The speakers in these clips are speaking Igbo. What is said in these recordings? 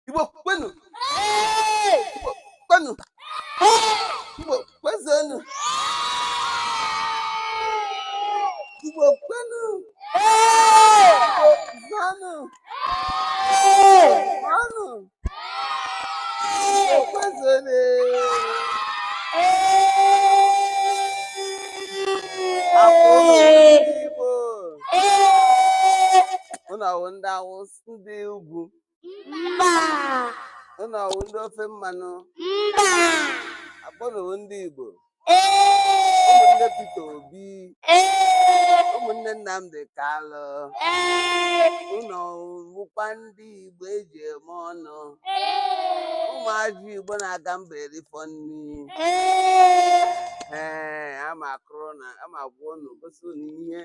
Igbo kwenu. Igbo kwenu. Igbo kwezenu. Igbo kwenu. Igbo zanu. Manu. Igbo kwezenu. Igbo. Una wunda ndị ugwu. Una wunda ofe mmanụ. Akpọrọ ndị Igbo. Ụmụnne Peter Obi. Ụmụnne Nnamdi Kalụ. Ụnọ wụkwa ndị Igbo eji eme ọnụ. Ụmụazị Igbo na-aga mba erifọ nri. Ama akụrụ na ama gwuo unu gosi unu ihe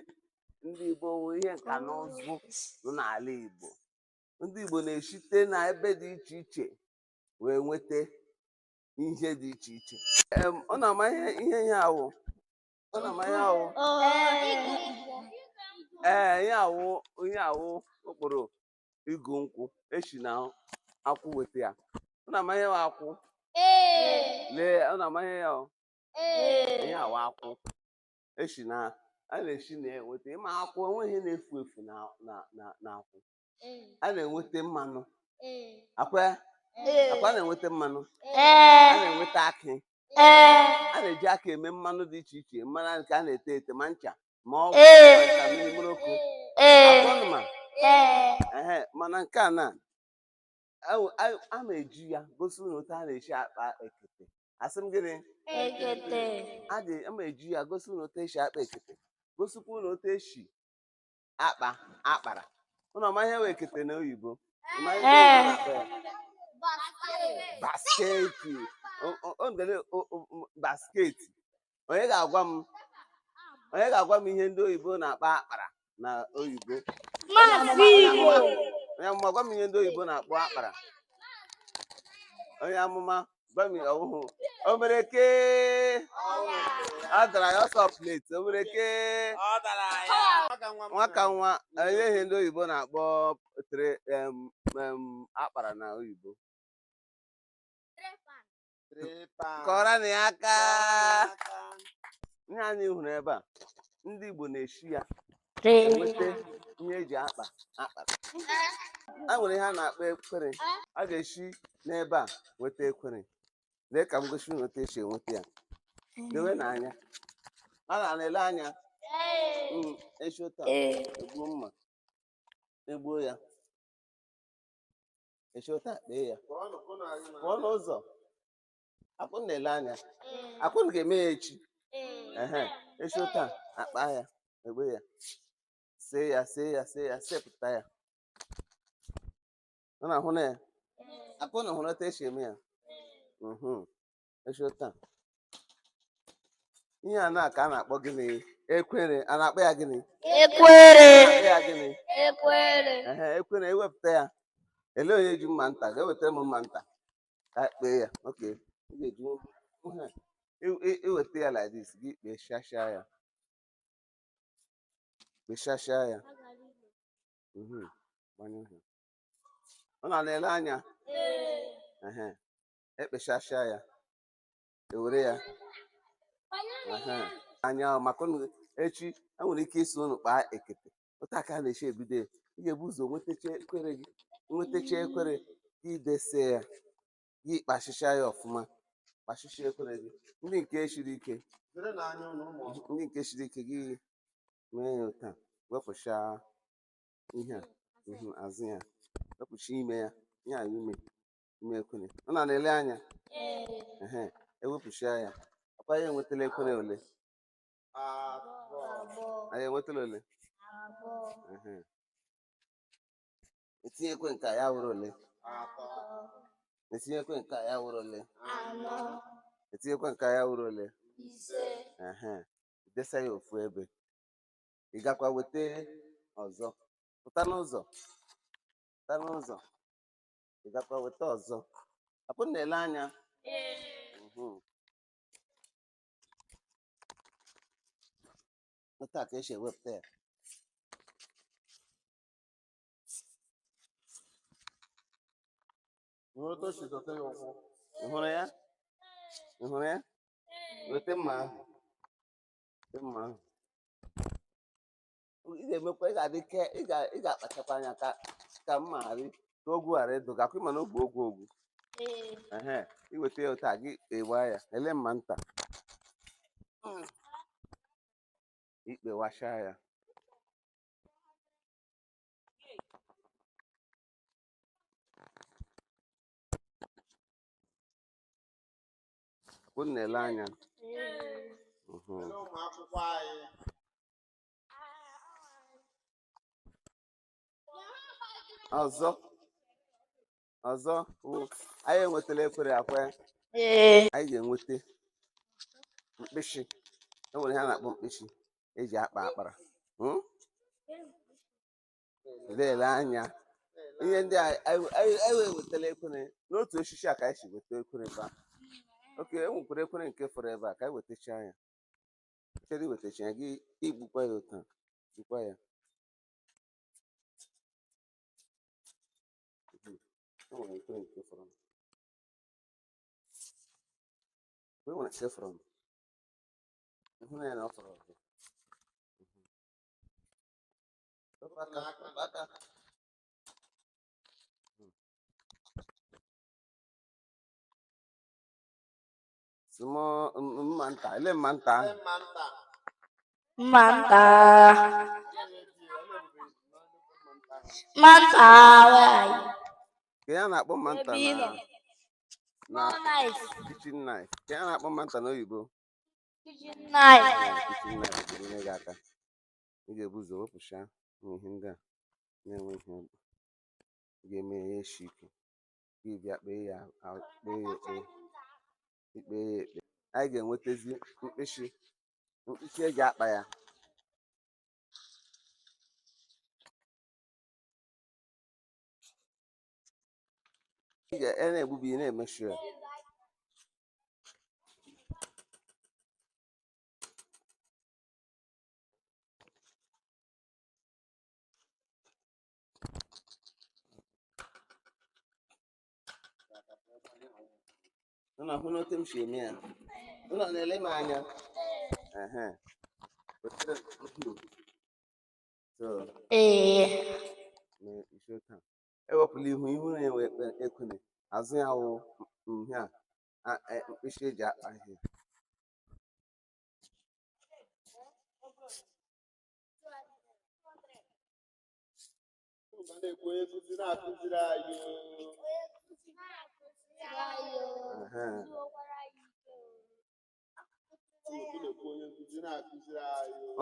ndị Igbo wụ ihe nka na ụzụ nọ n'ala Igbo. Ndị Igbo na-esite na ebe dị iche iche wee nweta ihe dị iche iche. Ọ na-ama ihe awụ. Ọ na-ama ihe awụ. Ihe awụ okporo igu nkwụ echi na akwụ weta ya. Ọ na-ama ihe akwụ. Lee, ọ na-ama ihe ya. Ihe awụ akwụ echi na a na-eshi na-enweta ịma akwụ enweghị na-efu efu na akwụ. A na-enweta mmanụ. Akwa na-enweta mmanụ. A na-enweta akị. A na-eji aka eme mmanụ dị iche iche, mmanụ nke a na-ete ete ma ncha ma ọ bụ mmiroko. Mana nke a na a na-eji ya gosi unu otu a na-eshi akpa ekete. Asị m gịnị? Ekete. A na-eji ya gosi unu otu esi akpa ekete. Gosikwa unu otu esi akpa akpara. Unu ama ihe wee ekete n'oyibo? Basketi. Basketi. Onye ga-agwa m ihe ndị oyibo na-akpa akpara na oyibo? Mazi. Onye amụma gwa m ihe ndị oyibo na-akpọ akpara. Onye amụma gwa m ọhụhụ. Omereke. Ọ dara ya ọsọ plate. Omereke. Nwaka nwa. Onye ihe ndị oyibo na-akpọ akpara na oyibo? Kọrọ na ya aka. Ihe anyị hụrụ ebe a, ndị Igbo na-eshi ya enweta ihe eji akpa akpara. A nwere ihe a na-akpọ ekwere. A ga-eshi n'ebe a nweta ekwere. Lee ka m gosi unu otu esi enweta ya. Lewe n'anya. A na-ele anya. Eshi ụta egbuo mma. Egbuo ya. Eshi ụta kpee ya. Pụọ n'ụzọ. Akwụnụ na-ele anya. Akwụnụ ga-eme ya echi. Echi ụta akpa ya egbe ya. See ya sepụta ya. Ọ na-ahụ na ya. Akwụnụ hụrụ otu esi eme ya. Echi ụta. Ihe a na-aka a na-akpọ gịnị? Ekwere. A na-akpọ ya gịnị? Ekwere. Ya gịnị? Ekwere. Ekwere ewepụta ya. Ele onye ji mma nta ga-ewetara m mma nta ka kpee ya. Okay. Ị ga-eji iweta ya like this gị kpechasịa ya. Kpechasịa ya. Ọ na-ele anya. Ekpechasịa ya. Ewere ya. Anya maka echi enwere ike isi unu kpaa ekete. Otu aka a na-echi ebido. Ị ga-ebu ụzọ nwetacha ekwere gị. Nwetacha ekwere gị dese ya. Gị kpachịcha ya ọfụma. Kpachịcha ekwere gị. Ndị nke siri ike gị mee ya ụta. Wepụcha ihe a azụ ya. Wepụcha ime ya. Ihe a ime ekwere. Ọ na-ele anya. Ewepụcha ya. Ọkwa ya enwetala ekwere ole? Anyị enwetala ole? Etinyekwe nke ya wụrụ ole? Etinyekwe nke ya wụrụ ole? Etinyekwe nke ya wụrụ ole? 5. Desa ya ofu ebe. Ị gakwa weta ọzọ. Pụta n'ụzọ. Ị gakwa weta ọzọ. Akwụ na-ele anya. Otu a ka esi ewepụta ya. ị hụrụ ya weta mma ahụ ị ga-emekwa ị ga-adị ke ị ga-akpachakwa anya ka mma ghara ka ogwu ghara ịdụ gakwa ịma na ogwu iweta ya otu a gị ewa ya ele mma nta ikpewasha ya unu na-ele anya ọzọ anyị enwetala ekwere akwa anyị ga-enweta mkpịsị enwere ihe a na-akpọ mkpịsị eji akpa akpara ele anya ihe ndị anyị ewetala ekwere n'otu osisi a ka anyị si weta ekwere ebe a oke enwekwara ekwere nke fọrọ ebe a ka anyị wetacha ya chere iwetacha ya gị igbukwa ya otu a gbukwa ya enwere ekwere nke fọrọ enwere nke fọrọ ịhụ na ya na ọ fọrọ ọzọ mma nta ele mma nta ka ya na-akpọ mma nta na kitchen knife ka ya na-akpọ mma nta n'oyibo kitchen knife ga-enyere gị aka ị ga-ebu ụzọ wepụcha ihe ndị a na-enweghị ọgba ga-eme ya eshi ike gị bịa kpee ya ekpe anyị ga-enwetazi mkpịsị eji akpa ya ị na-egbubi na-emechi ya ụlọ hụ n'otu m si eme ya ụlọ na-ele m anya ewepụla ihu na-enwe ekwune azụ ya wụ nha mkpịsị eji akpa ihe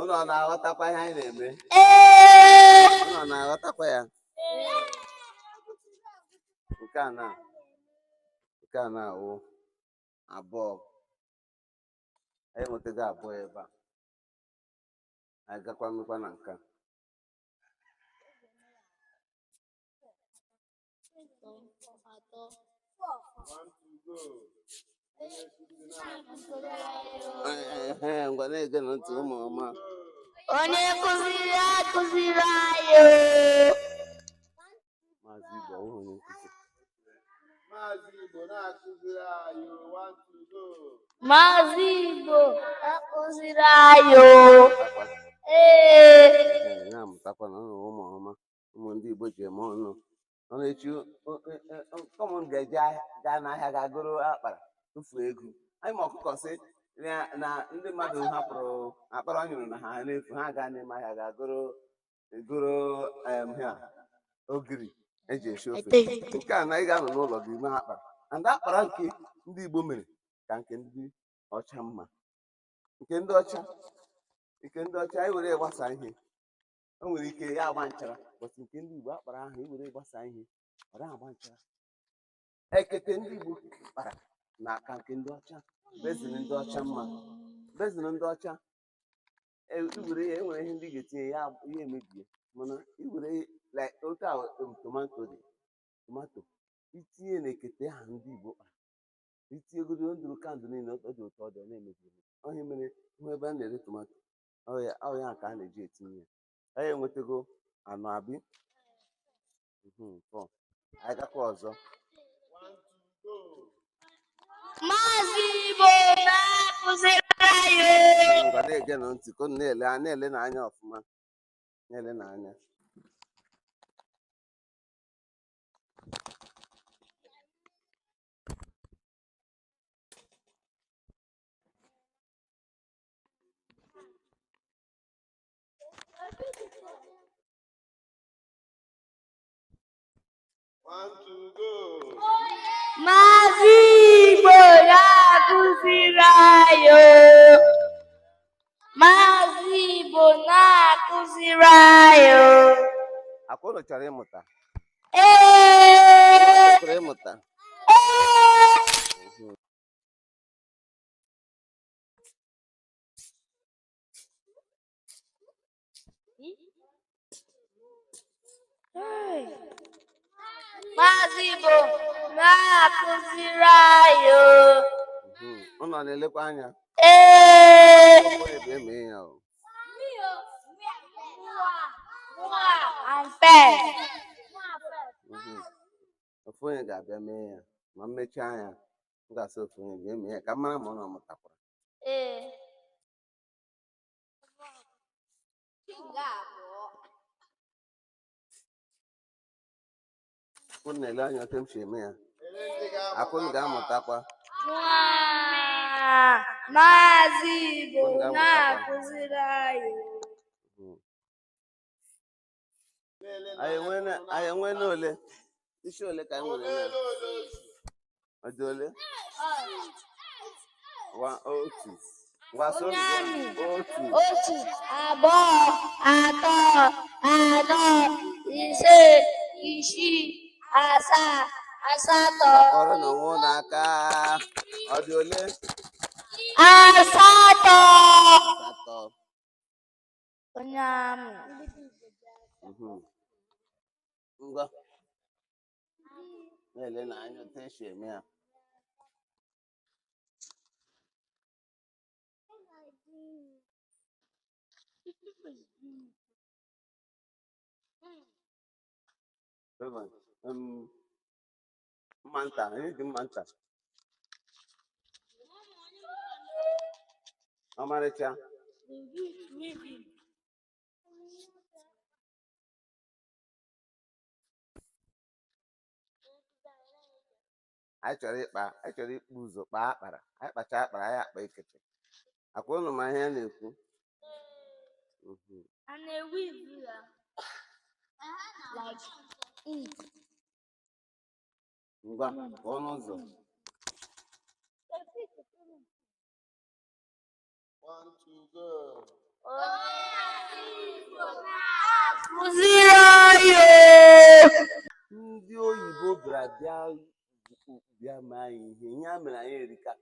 ụlọ na-aghọtakwa ihe anyị na-eme ụlọ na-aghọtakwa ya nke a na-awụ abụọ anyị nwetago abụọ ebe a anyị gakwa mmekwa na nka ngwa na-ege na ntị ụmụ ọma onye nkụziri akụziri anyị Mazi Igbo onye nkụzi Mazi Igbo na-akụziri anyị Mazi Igbo akụziri anyị na-amụtakwa na ụmụ ọma ụmụ ndị Igbo ji eme ọnụ ọ na-echi ụmụ ga-eje gaa n'ahịa ga-agụrụ akpara tụfuo ego anyị ma ọkụkọ sị na ndị mmadụ hapụrụ akpara ọ nyụrụ na ha n'efu ha gaa n'ime ahịa ga-agụrụ ogiri eji esi ofe nke a na ị ga-anọ n'ụlọ gị mee akpara and akpara nke ndị Igbo mere ka nke ndị ọcha mma nke ndị ọcha anyị were gbasa ihe o nwere ike ya agba nchara bọtụ nke ndị Igbo akpara ahụ iwere gbasa ihe ọ naghị agba nchara ekete ndị Igbo kpara na aka nke ndị ọcha bezin ndị ọcha mma bezin ndị ọcha iwere ya enwere ihe ndị ga-etinye ya ihe emebie mana iwere otu a tomato itinye na ekete ha ndị Igbo kpara itinye godo ndụrụ kandụl niile ọ dị ụtọ ọ dị na-emebi ọhịa mere hụ ebe a na-ere tomato ọya ka a na-eji etinye ya anyị enwetago anọ abi anyị gakwa ọzọ Mazi Igbo na-akụziri anyị. Ngwa na-ege na ntị ka unu na-ele n'anya ọfụma. Na-ele n'anya. One, two, go. Mazi Igbo na-akụziri anyị. Mazi Igbo na-akụziri anyị. Akwa unu chọrọ ịmụta? Ee. Chọrọ ịmụta? Mazi Igbo na-akụziri anyị. Unu na-elekwa anya? Ee. Onye bụ eme ya o. Ofu onye ga-abịa mee ya ma mmechaa ya m ga-asị ofu onye bịa mee ya ka m mara ma ọ na-amụtakwara. Ee. Unu na-ele anya otu m si eme ya. Akụnụ ga-amụtakwa. Mazi Igbo na-akụziri anyị. Anyị enwela ole? Isi ole ka anyị nwere? Ọ dị ole? Otu. Otu, abụọ, atọ, anọ, ise, isii, asaa, asatọ. Ọrụ na onwe n'aka. Ọ dị ole? Asatọ. Onye amị. Ngwa. Na-ele n'anya otu esi eme ya. Mma nta, anyị dị mma nta. Ọmarịcha. Anyị chọrọ ịkpụ ụzọ kpaa akpara. Anyị kpachaa akpara anyị akpa ekete. Akwa unu ma ihe a na-ekwu? A na-ewu ibu ya. Ngwa pụọ n'ụzọ. One, two, go. Akụziri anyị. Ndị oyibo bịa ma anyị ihe a mere anyị erika.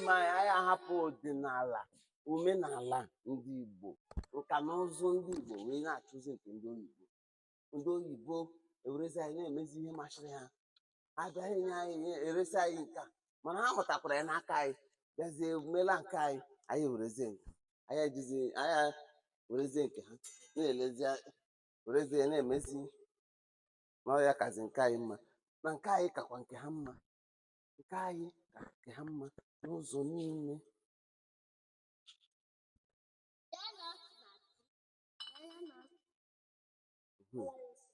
Ma anyị ahapụ ọdịnala omenala ndị Igbo nka na ụzụ ndị Igbo wee na-achụzi nke ndị oyibo. Ndị oyibo ewerezi anyị na-emezi ihe masịrị ha. Abịaghị nye anyị eresi anyị nke a mana ha mụtakwara ya n'aka anyị bịazie mela nke anyị werezie nke anyị werezie nke ha na-elezi werezie na-emezi na ọ ya kazi nke anyị mma na nke anyị kakwa nke ha mma nke anyị ka nke ha mma n'ụzọ niile.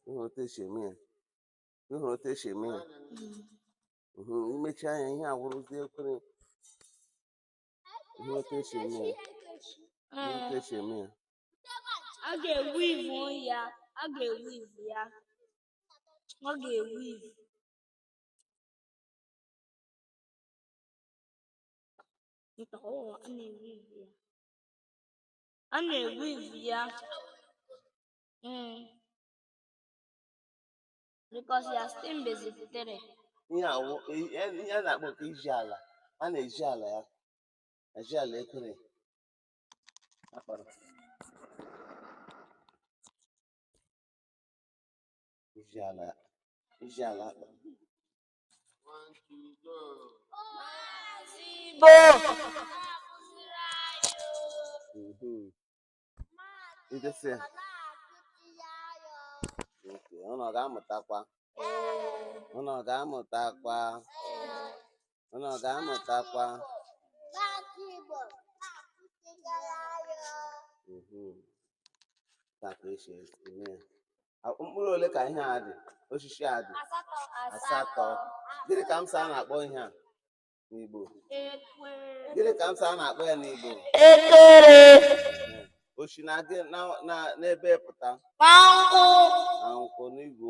Ịhụrụ otu esi eme ya. Ịhụrụ otu esi eme ya. Imechi anya ihe awụrụzie ekwere. Ihe otu esi eme ya. Ihe otu esi eme ya. A ga-ewu ivu ya. A ga-ewu ivu ya. Ọ ga-ewu ivu. A na-ewu ivu ya. Because you are still busy today. Ihe a na-akpọ ka iji ala. A na-eji ala ya. Eji ala ekwere. Akpara. Iji ala akpa. One, two, go. Mazi Igbo. Idese. Unu ga-amụtakwa. Unu ga-amụtakwa. Unu ga-amụtakwa ka esi eme ya. Mkpụrụ ole ka ihe a dị? Osisi a dị asatọ. Gịnị ka m sị a na-akpọ ihe a n'Igbo? Gịnị ka m sị a na-akpọ ya n'Igbo? Ekere. Osi na n'ebe pụta Na nkwụ. na nkwụ n'Igbo.